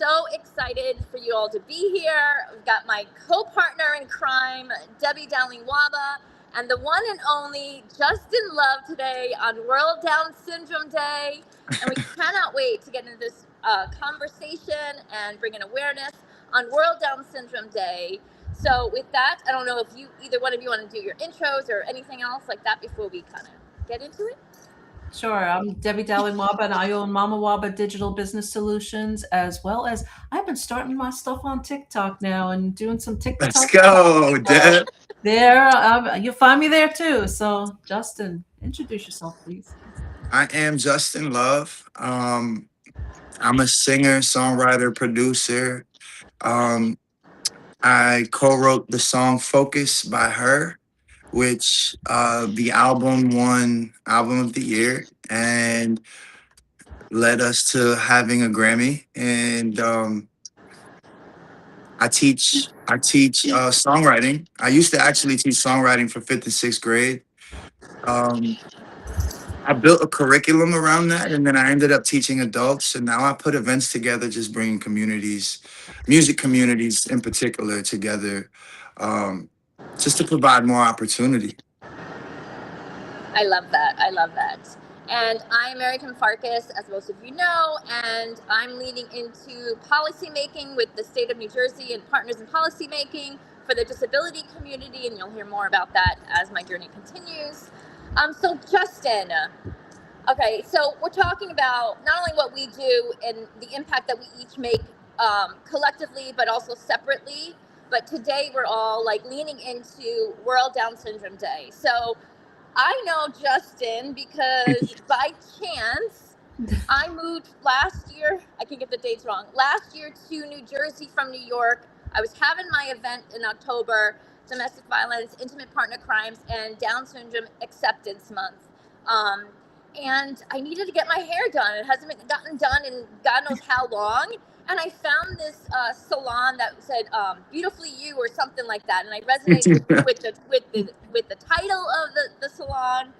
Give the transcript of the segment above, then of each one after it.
so excited for you all to be here. We've got my co-partner in crime, Debbie Dowling Waba, and the one and only Justin Love today on World Down Syndrome Day. And we cannot wait to get into this conversation and bring in awareness on World Down Syndrome Day. So with that, I don't know if you either one of you want to do your intros or anything else like that before we kind of get into it. Sure. I'm Debbie Dowling Waba, and I own Mama Waba Digital Business Solutions, as well as I've been starting my stuff on TikTok now and doing some Let's TikTok. go, So Deb. there, you'll find me there too. So, Justin, introduce yourself, please. I am Justin Love. I'm a singer, songwriter, producer. Um, I co-wrote the song "Focus" by her, which the album won Album of the Year and led us to having a Grammy. And I teach songwriting. I used to actually teach songwriting for fifth and sixth grade. Um, I built a curriculum around that, and then I ended up teaching adults. And now I put events together, just bringing communities, music communities in particular, together, um, just to provide more opportunity. I love that. I love that. And I'm Mary Kim Farkas, as most of you know, and I'm leading into policy making with the state of New Jersey and partners in policy making for the disability community, and you'll hear more about that as my journey continues. So Justin, okay, so we're talking about not only what we do and the impact that we each make collectively, but also separately. But today we're all like leaning into World Down Syndrome Day. So I know Justin because by chance I moved last year. I can get the dates wrong. Last year to New Jersey from New York. I was having my event in October, domestic violence, intimate partner crimes, and Down syndrome acceptance month. Um, and I needed to get my hair done. It hasn't been gotten done in God knows how long. And I found this salon that said "Beautifully You" or something like that, and I resonated with the title of the salon.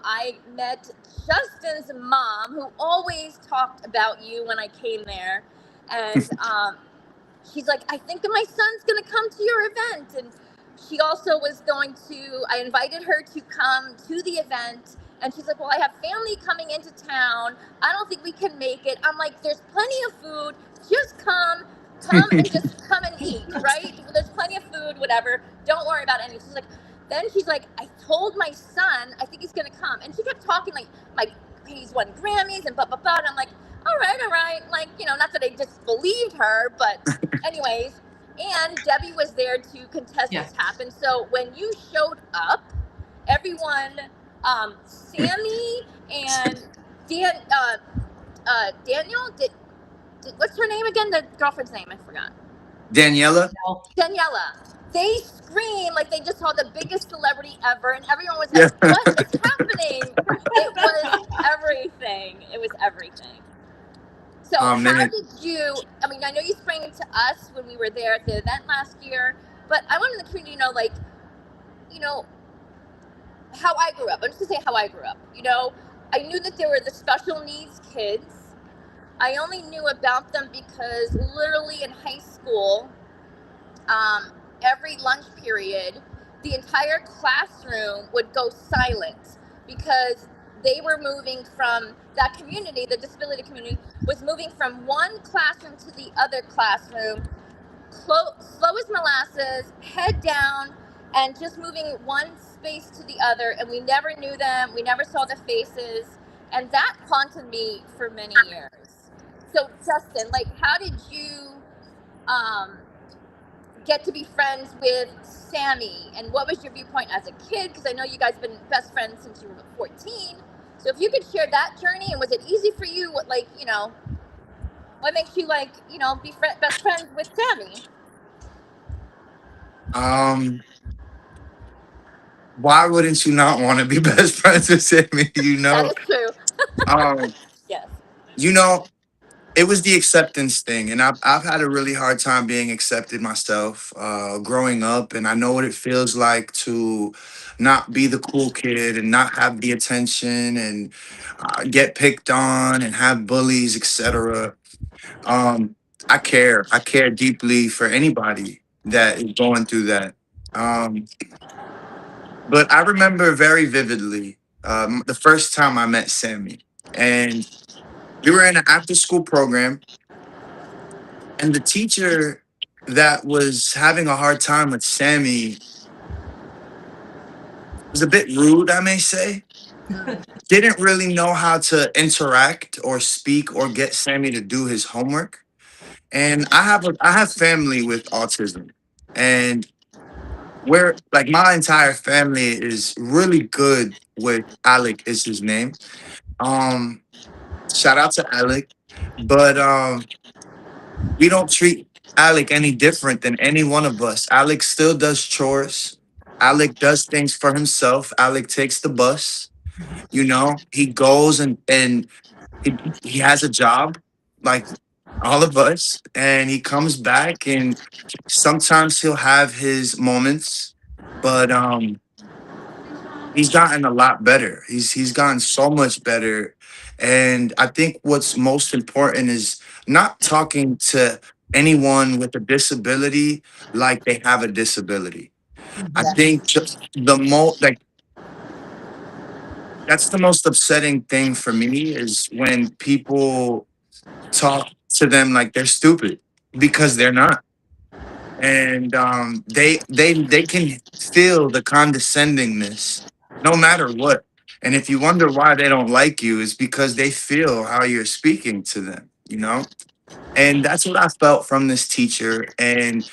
I met Justin's mom, who always talked about you when I came there, and she's like, "I think that my son's going to come to your event," and she also was going to. I invited her to come to the event. And she's like, "Well, I have family coming into town. I don't think we can make it." I'm like, "There's plenty of food. Just come and just come and eat, right? There's plenty of food, whatever. Don't worry about anything." She's like, "I told my son, I think he's gonna come." And she kept talking like he's won Grammys and blah blah blah. And I'm like, all right. Like, not that I just believed her, but anyways. And Debbie was there to contest Yeah. this happen. So when you showed up, everyone, Sammy and Daniel, what's her name again? The girlfriend's name, I forgot. Daniela. Daniela. They screamed like they just saw the biggest celebrity ever, and everyone was Yeah. like, "What is happening?" It was everything. It was everything. So, how Man, did you? I mean, I know you sprang into us when we were there at the event last year, but I wanted the community to know, like, you know, how I grew up. I'm just gonna say how I grew up. I knew that there were the special needs kids. I only knew about them because literally in high school, every lunch period, the entire classroom would go silent because they were moving from that community, the disability community was moving from one classroom to the other classroom, slow as molasses, head down, and just moving one space to the other. And we never knew them, we never saw the faces. And that haunted me for many years. So, Justin, like, how did you um, get to be friends with Sammy? And what was your viewpoint as a kid? Because I know you guys have been best friends since you were 14. So, if you could share that journey, and was it easy for you? What makes you be best friends with Sammy? um, why wouldn't you not want to be best friends with Sammy? That is true. Um, Yes. you know, it was the acceptance thing, and I've had a really hard time being accepted myself, growing up, and I know what it feels like to not be the cool kid and not have the attention and get picked on and have bullies, etc. I care. I care deeply for anybody that is going through that. Um, but I remember very vividly the first time I met Sammy, and we were in an after-school program, and the teacher that was having a hard time with Sammy was a bit rude, I may say. Didn't really know how to interact or speak or get Sammy to do his homework. And I have family with autism, and we're like my entire family is really good with Alec is his name. Um, Shout out to Alec, but we don't treat Alec any different than any one of us. Alec still does chores. Alec does things for himself. Alec takes the bus. You know, he goes and he has a job like all of us, and he comes back, and sometimes he'll have his moments, but he's gotten a lot better. He's gotten so much better. And I think what's most important is not talking to anyone with a disability like they have a disability. I Yeah. think the most like that's the most upsetting thing for me is when people talk to them like they're stupid because they're not. And they can feel the condescendingness no matter what. And if you wonder why they don't like you, it's because they feel how you're speaking to them, you know? And that's what I felt from this teacher. And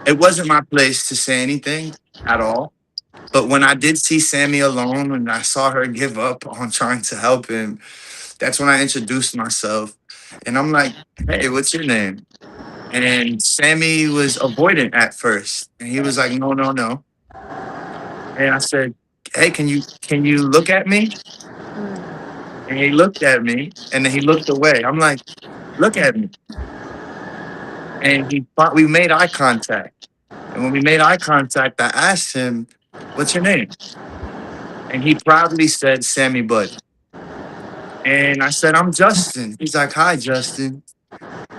it wasn't my place to say anything at all. But when I did see Sammy alone and I saw her give up on trying to help him, that's when I introduced myself. And I'm like, hey, what's your name? And Sammy was avoidant at first. And he was like, no, no, no. And I said, hey, can you look at me? And he looked at me and then he looked away. I'm like, look at me. And he thought we made eye contact. And when we made eye contact, I asked him, what's your name? And he proudly said, Sammy Bud. And I said, I'm Justin. He's like, hi, Justin.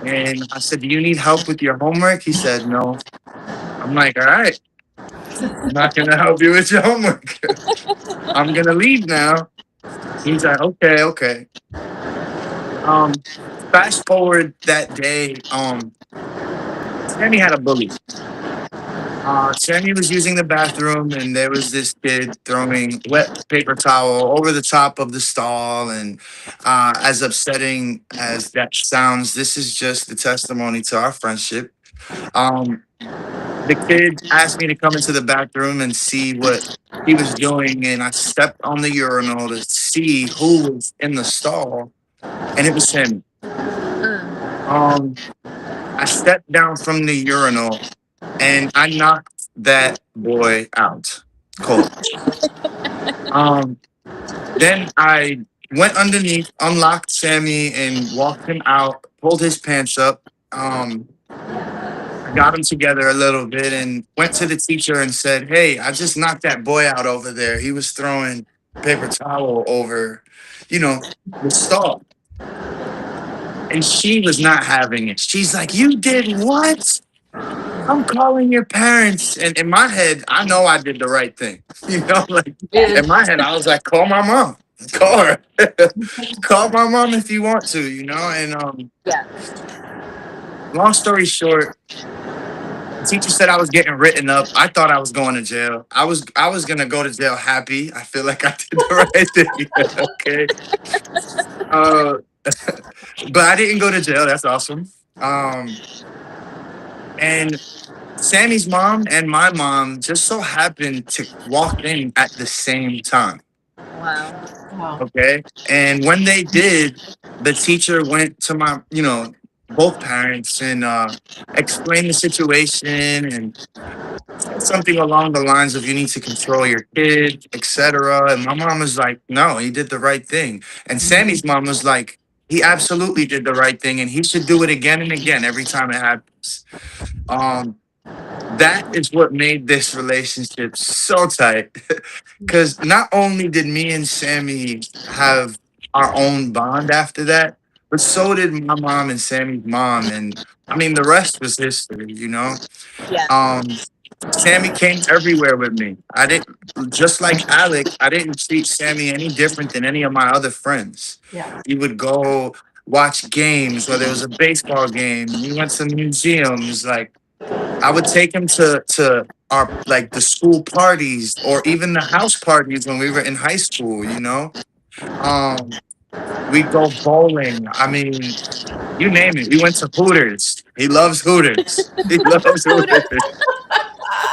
And I said, do you need help with your homework? He said, no. I'm like, all right, I'm not going to help you with your homework. I'm going to leave now. He's like, okay, okay. Fast forward that day, Sammy had a bully. Sammy was using the bathroom, and there was this kid throwing wet paper towel over the top of the stall. And as upsetting as that sounds, this is just the testimony to our friendship. Um, the kid asked me to come into the bathroom and see what he was doing, and I stepped on the urinal to see who was in the stall, and it was him. I stepped down from the urinal and I knocked that boy out cold. Then I went underneath, unlocked Sammy, and walked him out, pulled his pants up. I got him together a little bit and went to the teacher and said, hey, I just knocked that boy out over there. He was throwing paper towel over, the stall. And she was not having it. She's like, you did what? I'm calling your parents. And in my head, I know I did the right thing. Like in my head, I was like, call my mom. Call her. Call my mom if you want to, And Yeah. long story short, the teacher said I was getting written up. I thought I was going to jail. I was gonna go to jail happy. I feel like I did the right thing. Okay. But I didn't go to jail. That's awesome. And Sammy's mom and my mom just so happened to walk in at the same time. Wow. Wow. Okay. And when they did, the teacher went to my, both parents and explained the situation and said something along the lines of you need to control your kid, etc. And my mom was like, no, he did the right thing. And Sammy's mom was like, he absolutely did the right thing and he should do it again and again every time it happens. That is what made this relationship so tight. Because not only did me and Sammy have our own bond after that, but so did my mom and Sammy's mom, and I mean the rest was history. Yeah. Sammy came everywhere with me. I didn't, just like Alec, I didn't treat Sammy any different than any of my other friends. Yeah. We would go watch games, whether it was a baseball game. We went to museums. Like I would take him to our like the school parties or even the house parties when we were in high school. Um, we'd go bowling. I mean, you name it. We went to Hooters. He loves Hooters. He loves Hooter.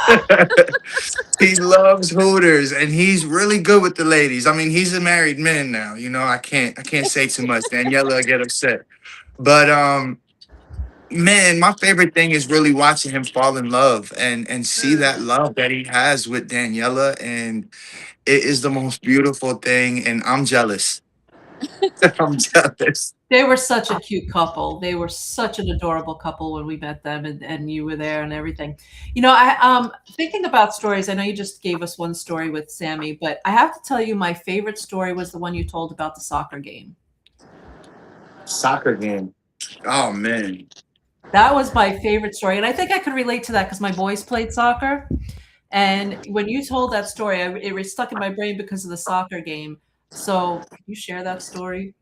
Hooters. He loves Hooters, and he's really good with the ladies. I mean, he's a married man now. I can't say too much. Daniela will get upset. But man, my favorite thing is really watching him fall in love and see that love that he has with Daniela, and it is the most beautiful thing. And I'm jealous. I'm jealous. They were such a cute couple. They were such an adorable couple when we met them, and you were there and everything. I thinking about stories, I know you just gave us one story with Sammy, but I have to tell you my favorite story was the one you told about the soccer game. Soccer game. Oh man. That was my favorite story. And I think I could relate to that because my boys played soccer. And when you told that story, it was stuck in my brain because of the soccer game. So can you share that story?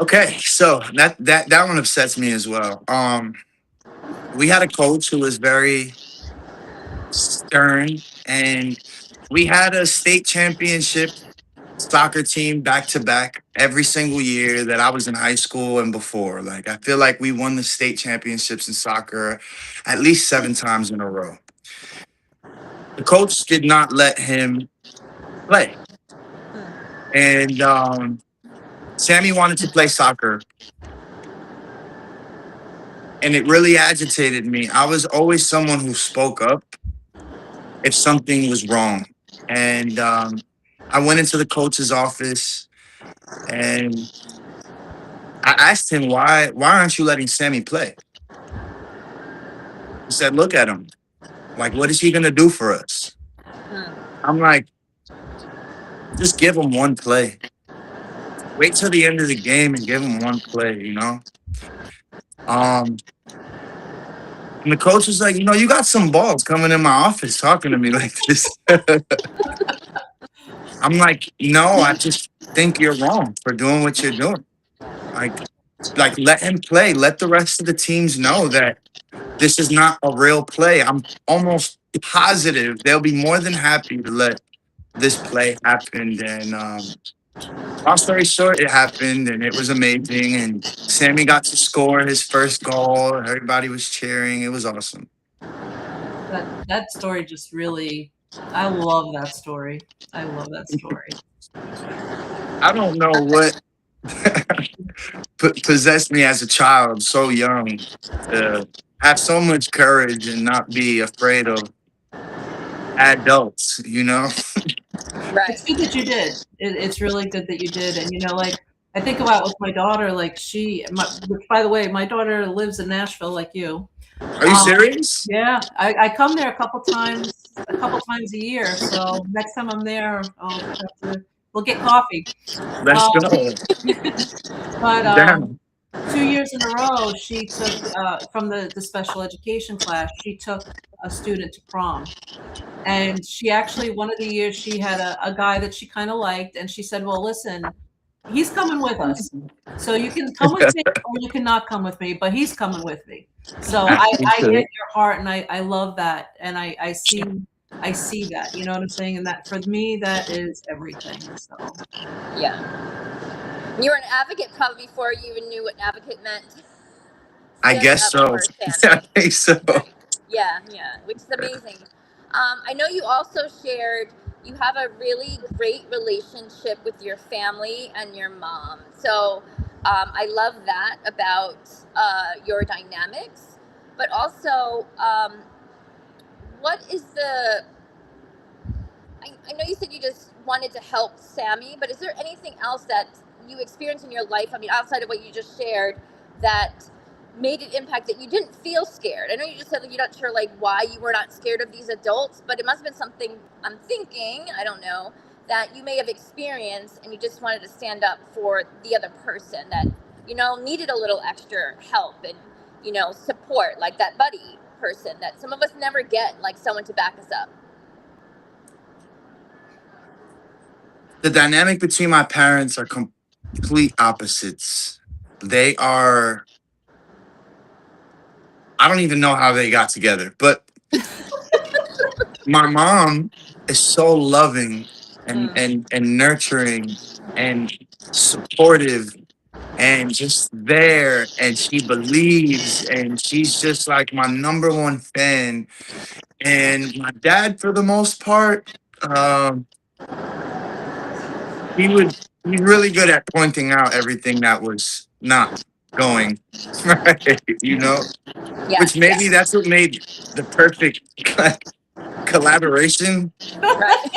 Okay, so that one upsets me as well. We had a coach who was very stern, and we had a state championship soccer team back to back every single year that I was in high school and before. Like I feel like we won the state championships in soccer at least 7 times in a row. The coach did not let him play, and Sammy wanted to play soccer, and it really agitated me. I was always someone who spoke up if something was wrong. And I went into the coach's office and I asked him, why aren't you letting Sammy play? He said, look at him. Like, what is he going to do for us? I'm like, just give him one play. Wait till the end of the game and give him one play. And the coach was like, you got some balls coming in my office talking to me like this. I'm like, no, I just think you're wrong for doing what you're doing. Like let him play. Let the rest of the teams know that this is not a real play. I'm almost positive they'll be more than happy to let this play happen. And long story short, it happened and it was amazing. And Sammy got to score his first goal. Everybody was cheering. It was awesome. That story just really, I love that story. I love that story. I don't know what possessed me as a child, so young, to have so much courage and not be afraid of adults. Right. It's good that you did. It's really good that you did. And like I think about with my daughter, like which by the way, my daughter lives in Nashville, like you. Are you serious? Yeah, I come there a couple times a year. So next time I'm there, we'll get coffee. Let's Um, go. But Damn. 2 years in a row, she took from the special education class. She took a student to prom, and she actually one of the years she had a guy that she kind of liked, and she said, "Well, listen, he's coming with us, so you can come with me or you cannot come with me, but he's coming with me." So I get your heart, and I love that, and I see that. You know what I'm saying? And that for me, that is everything. So Yeah. You were an advocate probably before you even knew what advocate meant. I guess so. I think so. Right. Yeah, which is amazing. I know you also shared you have a really great relationship with your family and your mom. So I love that about your dynamics. But also, what is the... I know you said you just wanted to help Sammy, but is there anything else that you experienced in your life, I mean, outside of what you just shared, that made it impact that you didn't feel scared? I know you just said that you're not sure like why you were not scared of these adults, but it must have been something, I'm thinking, I don't know, that you may have experienced and you just wanted to stand up for the other person that, needed a little extra help and, support, like that buddy person that some of us never get, like someone to back us up? The dynamic between my parents are complete opposites. They are, I don't even know how they got together, but my mom is so loving and nurturing and supportive and just there, and she believes, and she's just like my number one fan. And my dad, for the most part, he's really good at pointing out everything that was not going right, Yeah, which maybe that's what made the perfect collaboration. right.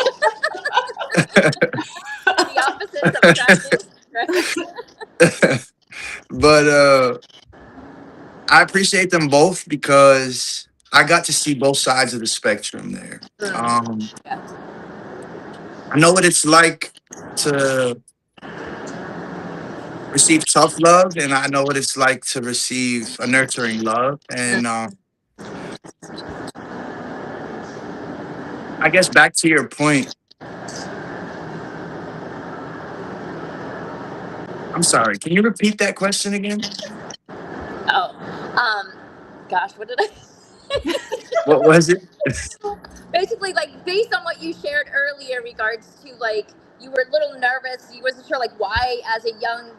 The opposites of attracting, right? But I appreciate them both because I got to see both sides of the spectrum there. Yeah. I know what it's like to receive tough love, and I know what it's like to receive a nurturing love. And I guess back to your point, I'm sorry, can you repeat that question again? Oh, gosh, what did I What was it? basically, like, based on what you shared earlier in regards to, like, you were a little nervous, you wasn't sure, like, why as a young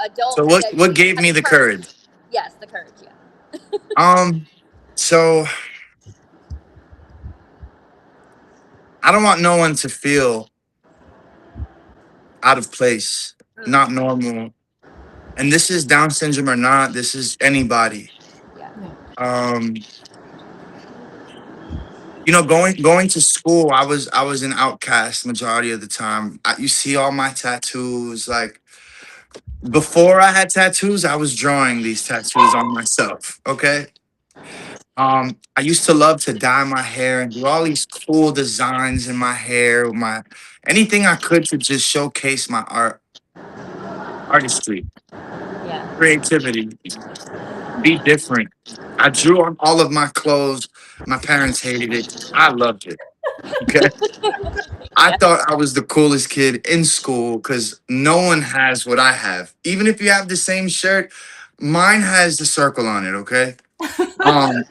adult So that what you gave had me the courage? Yes, the courage. Yeah. So I don't want no one to feel out of place, not normal. And this is Down syndrome or not, this is anybody. Yeah. Going to school, I was an outcast majority of the time. You see all my tattoos. Like, before I had tattoos, I was drawing these tattoos on myself. Okay. I used to love to dye my hair and do all these cool designs in my hair, anything I could to just showcase my artistry, Yeah. creativity, be different. I drew on all of my clothes. My parents hated it. I loved it. Okay. I thought I was the coolest kid in school because no one has what I have. Even if you have the same shirt, mine has the circle on it. Okay. Um,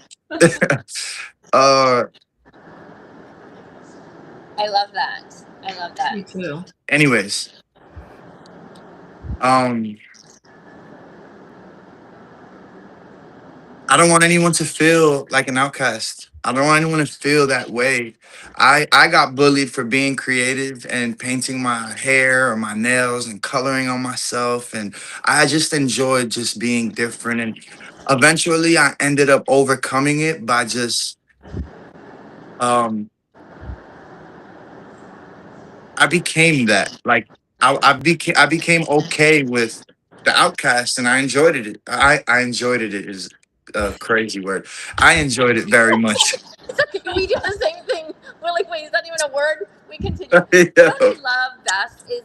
uh, I love that. I love that. Me too. anyways, I don't want anyone to feel like an outcast. I don't want anyone to feel that way. I got bullied for being creative and painting my hair or my nails and coloring on myself. And I just enjoyed just being different. And eventually I ended up overcoming it by just I became that. Like I became okay with the outcast, and I enjoyed it. I enjoyed it. It is a crazy word. I enjoyed it very much. It's okay. We do the same thing. We're like, wait, is that even a word? We continue. Yeah. What I love best is,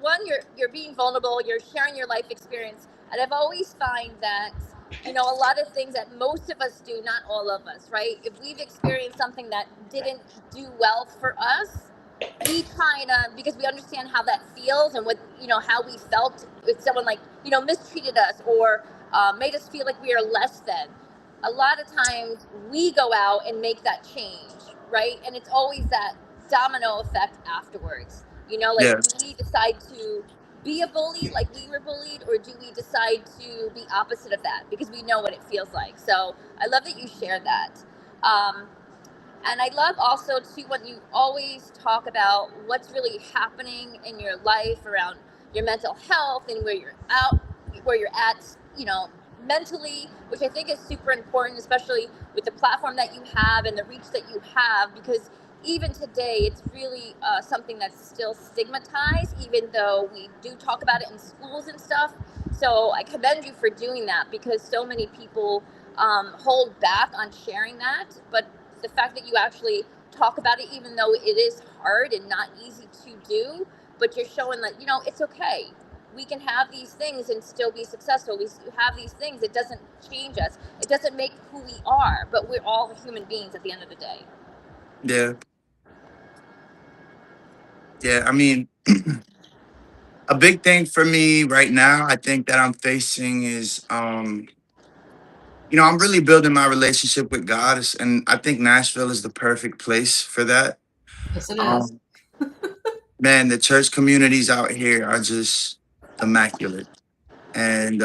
one, you're being vulnerable, you're sharing your life experience, and I've always find that, a lot of things that most of us do, not all of us, right? If we've experienced something that didn't do well for us, we try to, because we understand how that feels and what, how we felt if someone, like, mistreated us or made us feel like we are less than. A lot of times we go out and make that change, right? And it's always that domino effect afterwards. Like, Yeah. do we decide to be a bully like we were bullied, or do we decide to be opposite of that because we know what it feels like? So I love that you shared that. And I love also too when you always talk about what's really happening in your life around your mental health and where you're at, mentally, which I think is super important, especially with the platform that you have and the reach that you have, because even today it's really something that's still stigmatized, even though we do talk about it in schools and stuff. So I commend you for doing that, because so many people hold back on sharing that. But the fact that you actually talk about it, even though it is hard and not easy to do, but you're showing that, it's okay. We can have these things and still be successful. We have these things. It doesn't change us. It doesn't make who we are, but we're all human beings at the end of the day. Yeah. Yeah. I mean, a big thing for me right now, I think that I'm facing is, I'm really building my relationship with God, and I think Nashville is the perfect place for that. Yes, it is. Um, Man, the church communities out here are just immaculate, and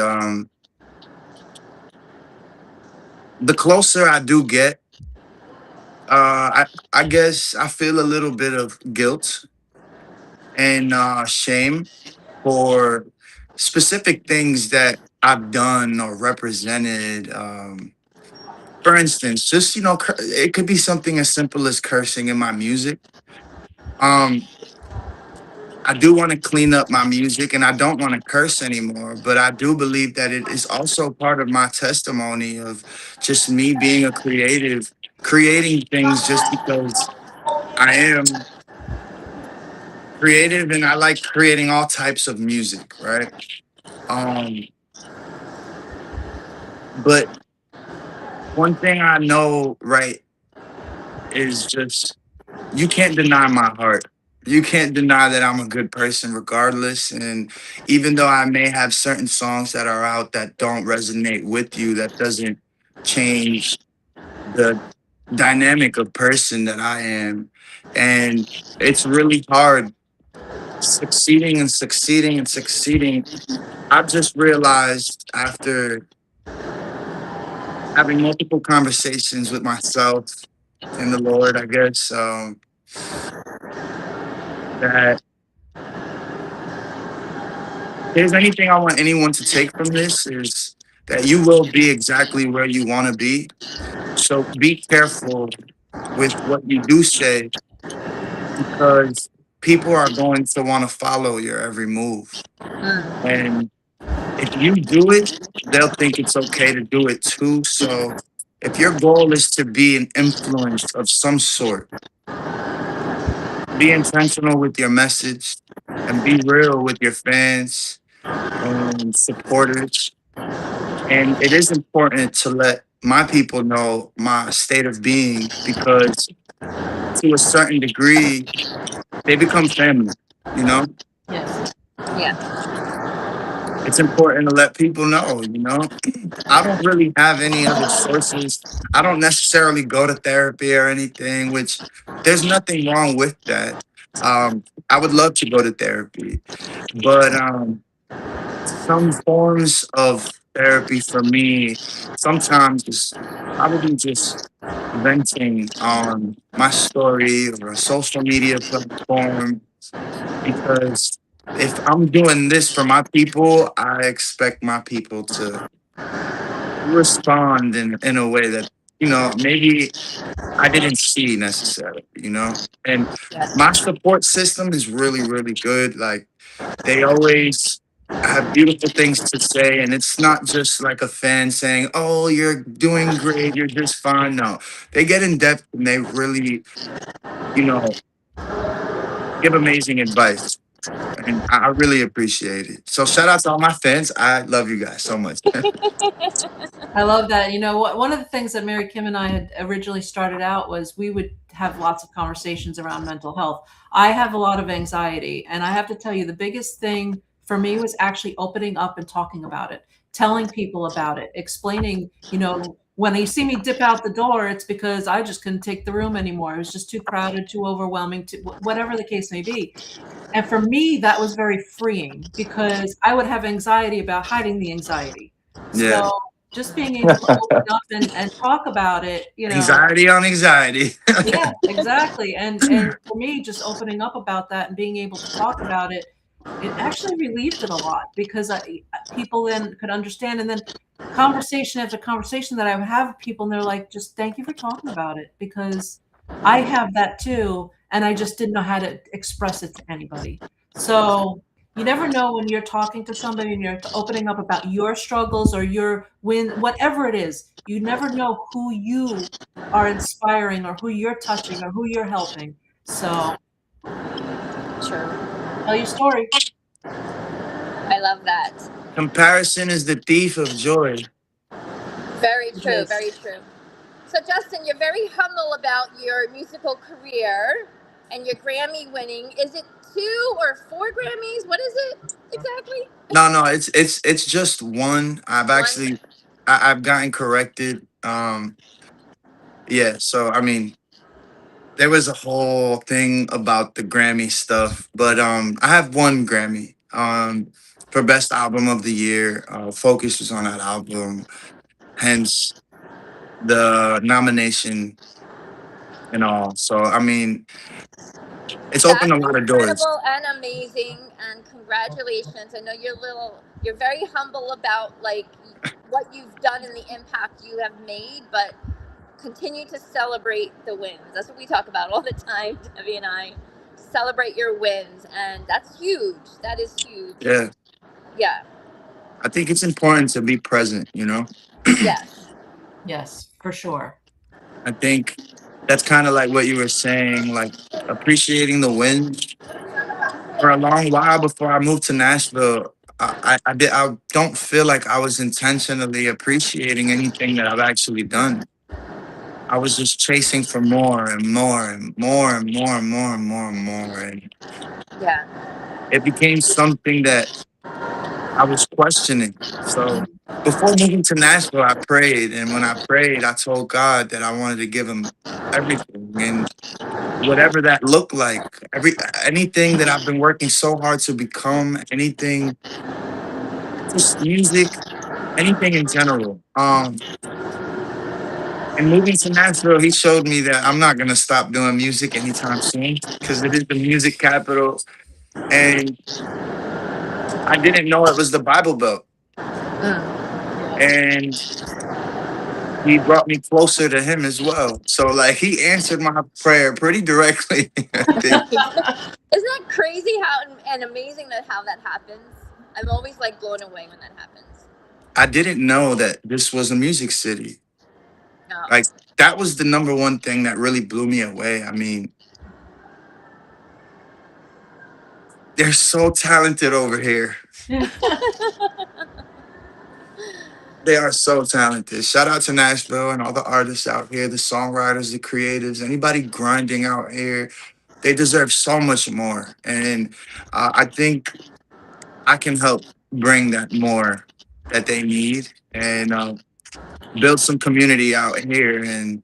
the closer I do get, I guess I feel a little bit of guilt and shame for specific things that I've done or represented. For instance, just it could be something as simple as cursing in my music. Um, I do want to clean up my music, and I don't want to curse anymore, but I do believe that it is also part of my testimony of just me being a creative, creating things just because I am creative and I like creating all types of music, right? Um, but one thing I know, right, is just you can't deny my heart. You can't deny that I'm a good person regardless. And even though I may have certain songs that are out that don't resonate with you, that doesn't change the dynamic of person that I am. And it's really hard succeeding and succeeding and succeeding. I've just realized after having multiple conversations with myself and the Lord, I guess, that if there's anything I want anyone to take from this is that you will be exactly where you want to be. So be careful with what you do say because people are going to want to follow your every move. And if you do it, they'll think it's okay to do it too. So if your goal is to be an influence of some sort, be intentional with your message and be real with your fans and supporters. And it is important to let my people know my state of being because to a certain degree, they become family, you know? Yes. Yeah. It's important to let people know, I don't really have any other sources. I don't necessarily go to therapy or anything, which there's nothing wrong with that. I would love to go to therapy, but some forms of therapy for me sometimes is probably just venting on my story or a social media platform because if I'm doing this for my people, I expect my people to respond in a way that, maybe I didn't see necessarily. And my support system is really, really good. Like they always have beautiful things to say. And it's not just like a fan saying, oh, you're doing great. You're just fine. No, they get in depth and they really, you know, give amazing advice. And I really appreciate it. So shout out to all my fans. I love you guys so much. I love that. You know what? One of the things that Mary Kim and I had originally started out was we would have lots of conversations around mental health. I have a lot of anxiety, and I have to tell you, the biggest thing for me was actually opening up and talking about it, telling people about it, explaining, when you see me dip out the door, it's because I just couldn't take the room anymore. It was just too crowded, too overwhelming, whatever the case may be. And for me, that was very freeing because I would have anxiety about hiding the anxiety. Yeah. So just being able to open up and talk about it, Anxiety on anxiety. yeah, exactly. And for me, just opening up about that and being able to talk about it, it actually relieved it a lot because people then could understand. And then conversation after conversation that I would have with people, and they're like, just thank you for talking about it because I have that too. And I just didn't know how to express it to anybody. So You never know when you're talking to somebody and you're opening up about your struggles or your win, whatever it is. You never know who you are inspiring or who you're touching or who you're helping. So True. tell your story. I love that. Comparison is the thief of joy. Very It true. is. Very true. So, Justin, you're very humble about your musical career and your Grammy winning. Is it 2 or 4 Grammys? What is it exactly? No, no, it's just one. One. I've gotten corrected. Yeah, so I mean, there was a whole thing about the Grammy stuff, but I have one Grammy. For best album of the year. Focus was on that album, hence the nomination and all. So I mean, it's opened a That's lot of doors. incredible and amazing, and congratulations. I know you're very humble about like what you've done and the impact you have made, but continue to celebrate the wins. That's what we talk about all the time, Debbie and I. Celebrate your wins, and that's huge. That is huge. Yeah, Yeah. I think it's important to be present. You know, Yes. Yes, for sure. I think that's kind of like what you were saying, like appreciating the wins. For a long while before I moved to Nashville, I don't feel like I was intentionally appreciating anything that I've actually done. I was just chasing for more and more and more and more and more and more and more, and Yeah. it became something that I was questioning. So before moving to Nashville, I prayed, and when I prayed, I told God that I wanted to give Him everything, and whatever that looked like, anything that I've been working so hard to become, anything, just music, anything in general. And moving to Nashville, he showed me that I'm not gonna stop doing music anytime soon because it is the music capital, and I didn't know it was the Bible Belt, Mm. Yes. and he brought me closer to him as well. So like he answered my prayer pretty directly. I think Isn't that crazy how and amazing that how that happens? I'm always like blown away when that happens. I didn't know that this was a music city. No. Like that was the number one thing that really blew me away. I mean, they're so talented over here. They are so talented. Shout out to Nashville and all the artists out here, the songwriters, the creatives, anybody grinding out here. They deserve so much more. And I think I can help bring that more that they need and build some community out here. And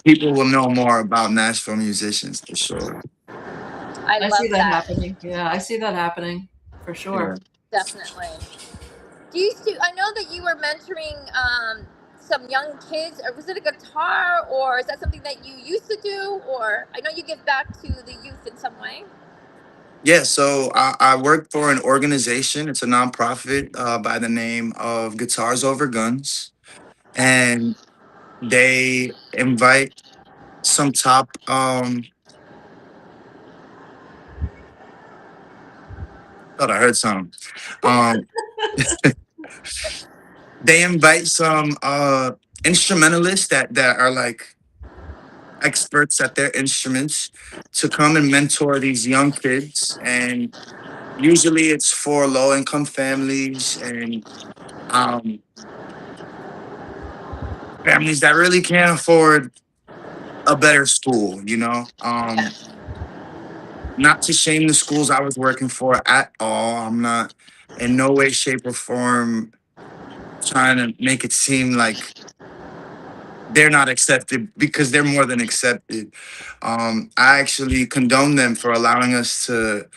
people will know more about Nashville musicians for sure. I I love see that that. happening. Yeah, I see that happening for sure. Definitely. I know that you were mentoring some young kids, or was it a guitar, or is that something that you used to do? Or I know you give back to the youth in some way. Yeah, so I work for an organization. It's a nonprofit by the name of Guitars Over Guns. And they invite some top thought I heard some. Um they invite some instrumentalists that are like experts at their instruments to come and mentor these young kids, and usually it's for low income families and um families that really can't afford a better school, you know. Yeah. Not to shame the schools I was working for at all. I'm not in no way, shape, or form trying to make it seem like they're not accepted because they're more than accepted. I actually condone them for allowing us to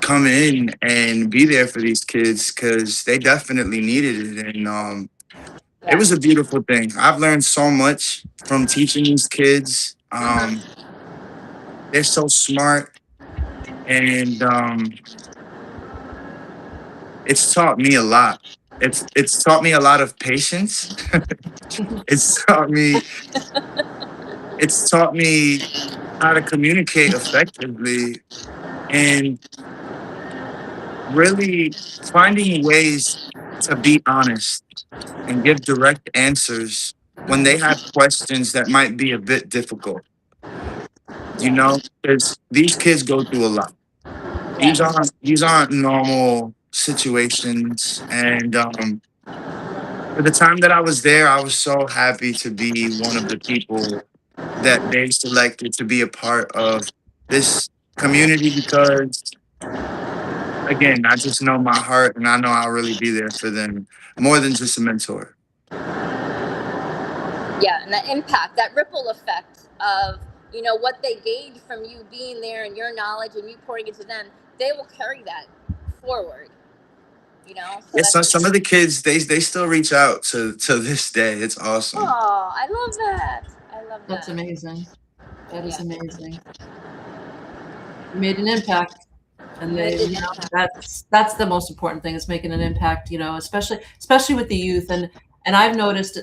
come in and be there for these kids because they definitely needed it. And it Yeah. was a beautiful thing. I've learned so much from teaching these kids. They're so smart, and it's taught me a lot. It's taught me a lot of patience. it's taught me it's taught me how to communicate effectively, and really finding ways to be honest and give direct answers when they have questions that might be a bit difficult, you Yeah. know, because these kids go through a lot. These Yes. aren't these aren't normal situations. And for the time that I was there, I was so happy to be one of the people that they selected to be a part of this community because again, I just know my heart and I know I'll really be there for them more than just a mentor. Yeah, and that impact, that ripple effect of what they gained from you being there and your knowledge and you pouring into them, they will carry that forward. So Yeah, that's so some of the kids they still reach out to this day. It's awesome. oh, I love that. I love That's that. amazing. That is Yeah. amazing. You made an impact. And You made they, an you know, impact. that's the most important thing is making an impact, especially with the youth. And I've noticed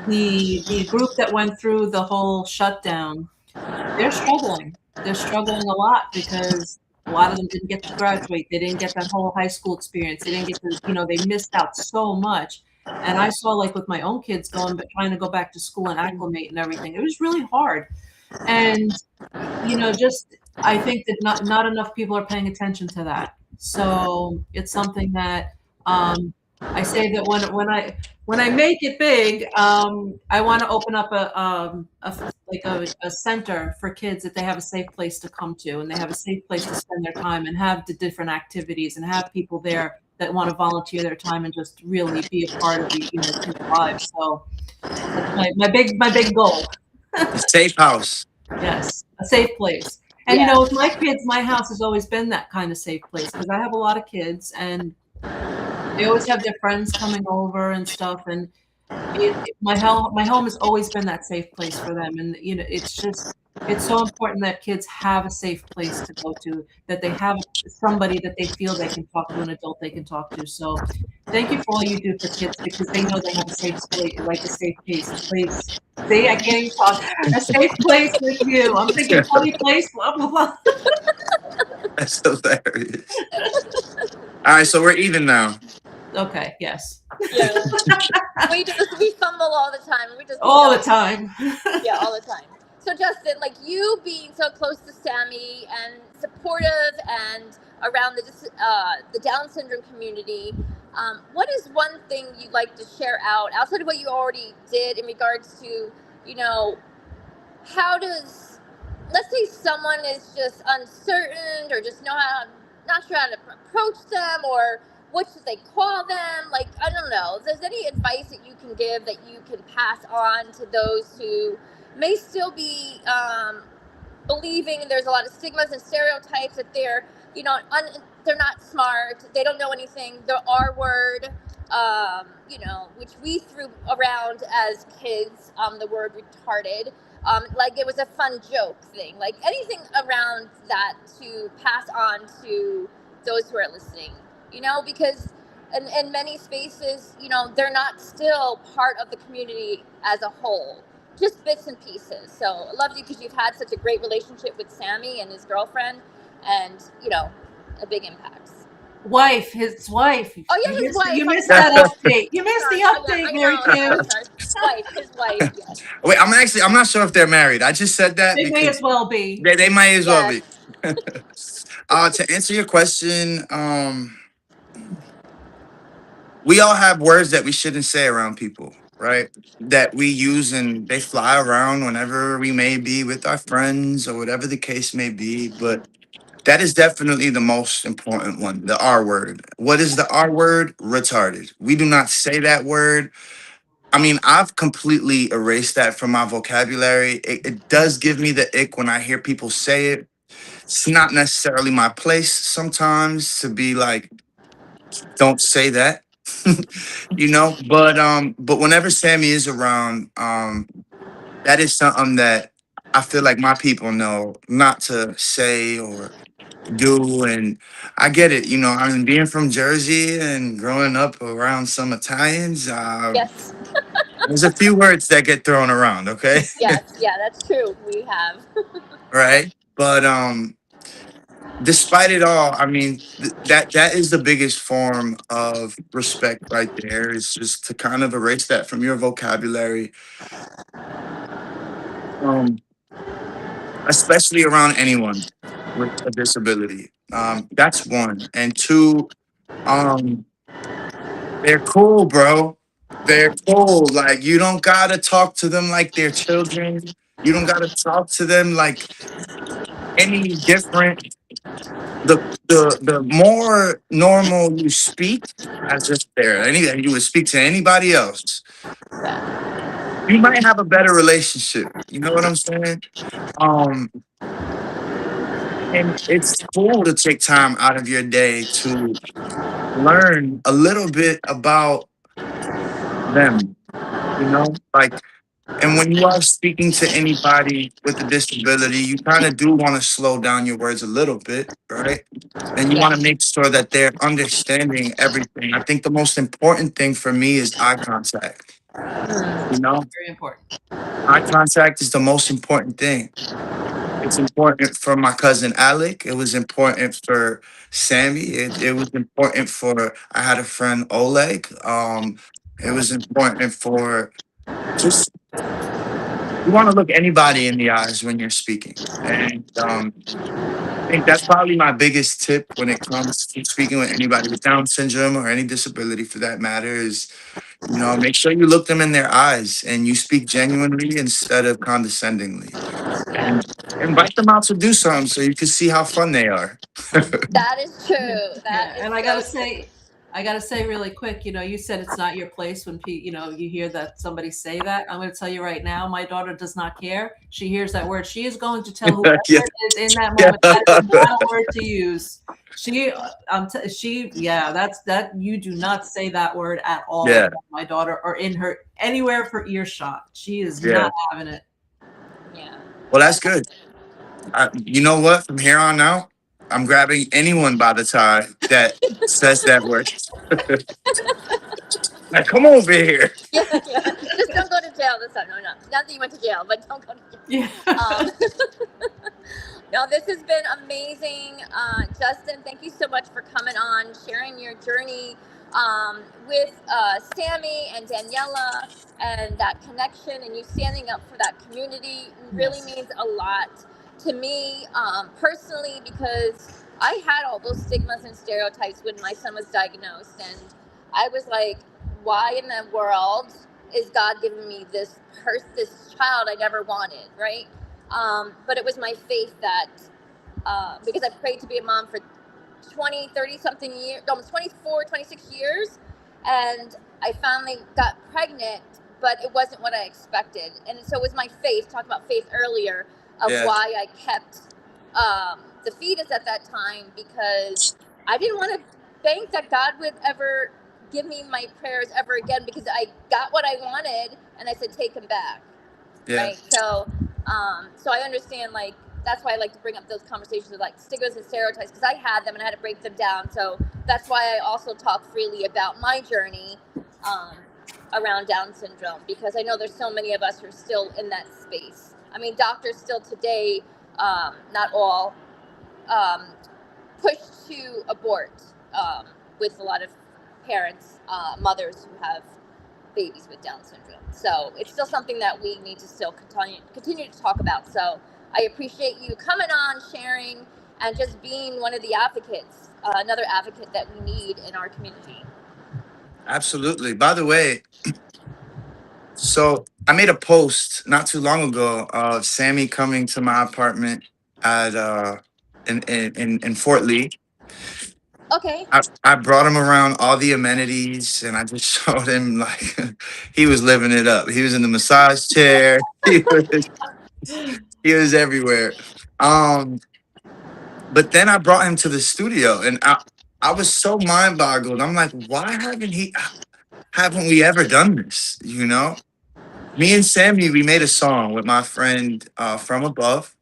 the group that went through the whole shutdown, they're struggling. They're struggling a lot because a lot of them didn't get to graduate. They didn't get that whole high school experience. They didn't get to, they missed out so much. And I saw like with my own kids going, but trying to go back to school and acclimate and everything. It was really hard. And just I think that not enough people are paying attention to that. So it's something that I say that when I make it big, I want to open up a center for kids that they have a safe place to come to and they have a safe place to spend their time and have the different activities and have people there that want to volunteer their time and just really be a part of the kids' lives. So that's my big goal. A safe house. Yes, a safe place. And Yeah. with my kids, my house has always been that kind of safe place because I have a lot of kids and they always have their friends coming over and stuff. And my home has always been that safe place for them. And it's so important that kids have a safe place to go to, that they have somebody that they feel they can talk to, an adult they can talk to. So thank you for all you do for kids because they know they have a safe place, like a safe place. See, I can't even talk. A safe place with you. I'm thinking funny place, blah, blah, blah. That's hilarious. All right, so we're even now. Okay, yes. Yeah. we fumble all the time. We just All the time. Yeah, all the time. So Justin, like you being so close to Sammy and supportive and around the Down syndrome community, what is one thing you'd like to share out outside of what you already did in regards to, how does, let's say someone is just uncertain or just not sure how to approach them, or what should they call them? Like, I don't know. If there's any advice that you can give that you can pass on to those who may still be believing there's a lot of stigmas and stereotypes that they're, they're not smart, they don't know anything, the R word, which we threw around as kids, the word retarded, like it was a fun joke thing, like anything around that to pass on to those who are listening, because in many spaces, they're not still part of the community as a whole, just bits and pieces. So I love you because you've had such a great relationship with Sammy and his girlfriend, and a big impact. His wife. Oh yeah, his wife. You missed that update. You missed the update, Mary Kim. His wife. Yes. Wait, I'm not sure if they're married. I just said that They may because as well be. they might as well be. Yes. To answer your question, we all have words that we shouldn't say around people, right? That we use and they fly around whenever we may be with our friends or whatever the case may be. But that is definitely the most important one, the R word. What is the R word? Retarded. We do not say that word. I mean, I've completely erased that from my vocabulary. It does give me the ick when I hear people say it. It's not necessarily my place sometimes to be like, don't say that. But whenever Sammy is around, that is something that I feel like my people know not to say or do. And I get it, I mean, being from Jersey and growing up around some Italians, Yes. there's a few words that get thrown around, okay? Yes. Yeah, that's true. We have. Right? But despite it all, I mean, that is the biggest form of respect right there. Is just to kind of erase that from your vocabulary, um, especially around anyone with a disability. That's one, and two, um, they're cool, bro. They're cool. Like you don't gotta talk to them like they're children. You don't gotta talk to them like any different. The more normal you speak as if they're any you would speak to anybody else, you might have a better relationship. You know what I'm saying? Um, and it's cool to take time out of your day to learn a little bit about them. You know, like, and when you are speaking to anybody with a disability, you kind of do want to slow down your words a little bit, right? And you Yeah. want to make sure that they're understanding everything. I think the most important thing for me is eye contact. Mm. You know, Very important. eye contact is the most important thing. It's important for my cousin Alec. It was important for Sammy. It was important for I had a friend Oleg. It was important for just you want to look anybody in the eyes when you're speaking. And I think that's probably my biggest tip when it comes to speaking with anybody with Down syndrome or any disability for that matter is, you know, make sure you look them in their eyes and you speak genuinely instead of condescendingly. And invite them out to do something so you can see how fun they are. That is true. Yeah, That is and so true. I gotta say really quick, you said it's not your place when you hear that somebody say that. I'm gonna tell you right now, my daughter does not care. She hears that word. She is going to tell whoever Yeah. it is in that moment that is not a word to use. That's that you do not say that word at all. Yeah. My daughter or in her anywhere for earshot. She is Yeah. not having it. Yeah. Well, that's good. You know what? From here on out, I'm grabbing anyone by the tie that says that word. Like, come over here. Yeah, yeah. Just don't go to jail this time. No, no. Not that you went to jail, but don't go to jail. Yeah. No, this has been amazing. Justin, thank you so much for coming on, sharing your journey with Sammy and Daniela and that connection and you standing up for that community really Yes. means a lot to me personally because I had all those stigmas and stereotypes when my son was diagnosed. And I was like, why in the world is God giving me this child I never wanted, right? But it was my faith that, because I prayed to be a mom for 20, 30 something years, almost 24, 26 years. And I finally got pregnant, but it wasn't what I expected. And so it was my faith, talking about faith earlier, of Yeah. why I kept the fetus at that time, because I didn't want to think that God would ever give me my prayers ever again, because I got what I wanted and I said, take him back. Yeah. Right. So I understand, like, that's why I like to bring up those conversations with like stigmas and stereotypes, because I had them and I had to break them down. So that's why I also talk freely about my journey around Down syndrome, because I know there's so many of us who are still in that space. I mean, doctors still today, not all, push to abort with a lot of parents, mothers who have babies with Down syndrome. So it's still something that we need to still continue to talk about. So I appreciate you coming on, sharing, and just being one of the advocates, another advocate that we need in our community. Absolutely. By the way, so I made a post not too long ago of Sammy coming to my apartment at in Fort Lee. Okay. I brought him around all the amenities and I just showed him like he was living it up. He was in the massage chair. He was everywhere. But then I brought him to the studio and I was so mind boggled. I'm like, why haven't we ever done this? You know? Me and Sammy, we made a song with my friend From Above.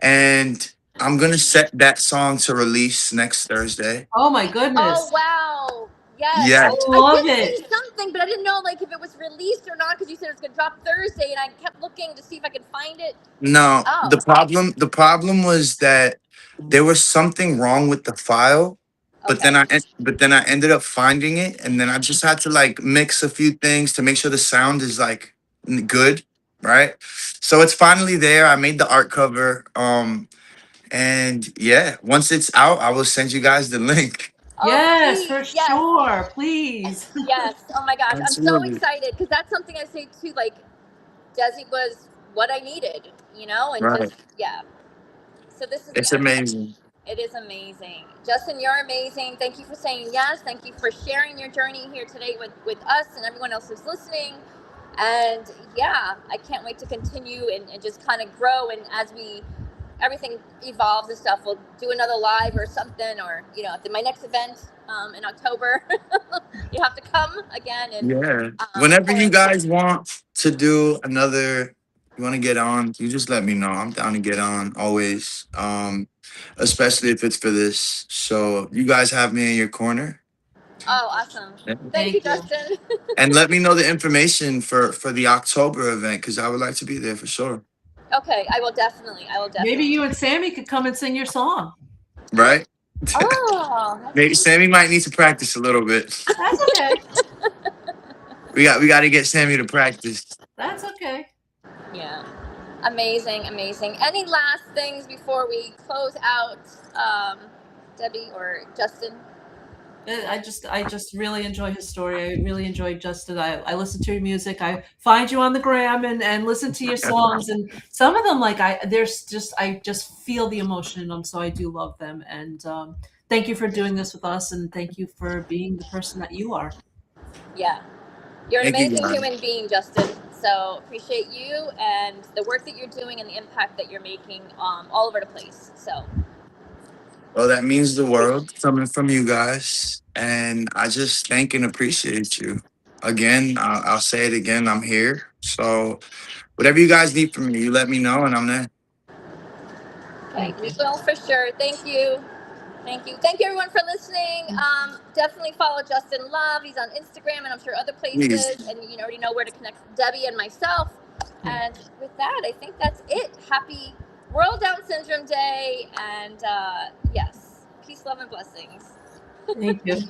And I'm gonna set that song to release next Thursday. Oh my goodness. Oh wow. Yes. Yeah. I love did it. see something, but I didn't know like if it was released or not, because you said it was gonna drop Thursday, and I kept looking to see if I could find it. No, Oh. the problem was that there was something wrong with the file, but Okay. then I ended up finding it, and then I just had to like mix a few things to make sure the sound is like good, right? So it's finally there. I made the art cover. And yeah, once it's out, I will send you guys the link. Oh, Yes, please, for yes, sure. Please. yes. Oh my gosh, I'm so Absolutely. excited because that's something I say too. Like, Desi was what I needed, and Right. just yeah. So this is It's yeah. amazing. It is amazing. Justin, you're amazing. Thank you for saying yes. Thank you for sharing your journey here today with us and everyone else who's listening. And yeah, I can't wait to continue and just kind of grow. And as everything evolves and stuff, we'll do another live or something, or, at my next event in October, you have to come again. And Yeah. Whenever tell you us. guys want to do another, you want to get on, you just let me know. I'm down to get on always. Especially if it's for this. So you guys have me in your corner. Oh, awesome. Yeah. Thank you, Thank you. Justin. And let me know the information for the October event because I would like to be there for sure. Okay, I will definitely. Maybe you and Sammy could come and sing your song. Right? Oh, Maybe Sammy might need to practice a little bit. That's okay. We got to get Sammy to practice. That's okay. yeah. Amazing, amazing. Any last things before we close out, Debbie or Justin? I just really enjoy his story. I really enjoy Justin. I listen to your music. I find you on the gram and listen to your songs. And some of them, like I just feel the emotion in them. So I do love them. And thank you for doing this with us. And thank you for being the person that you are. Yeah. You're an Thank you, amazing guys. human being, Justin. So appreciate you and the work that you're doing and the impact that you're making all over the place. So Well, that means the world coming from you guys. And I just thank and appreciate you. Again, I'll say it again. I'm here. So whatever you guys need from me, you let me know and I'm there. okay, Thank we you. will for sure. Thank you. Thank you. Thank you, everyone, for listening. Definitely follow Justin Love. He's on Instagram and I'm sure other Please. places. And you already know where to connect with Debbie and myself. And with that, I think that's it. Happy World Down Syndrome Day. And yes, peace, love, and blessings. Thank you.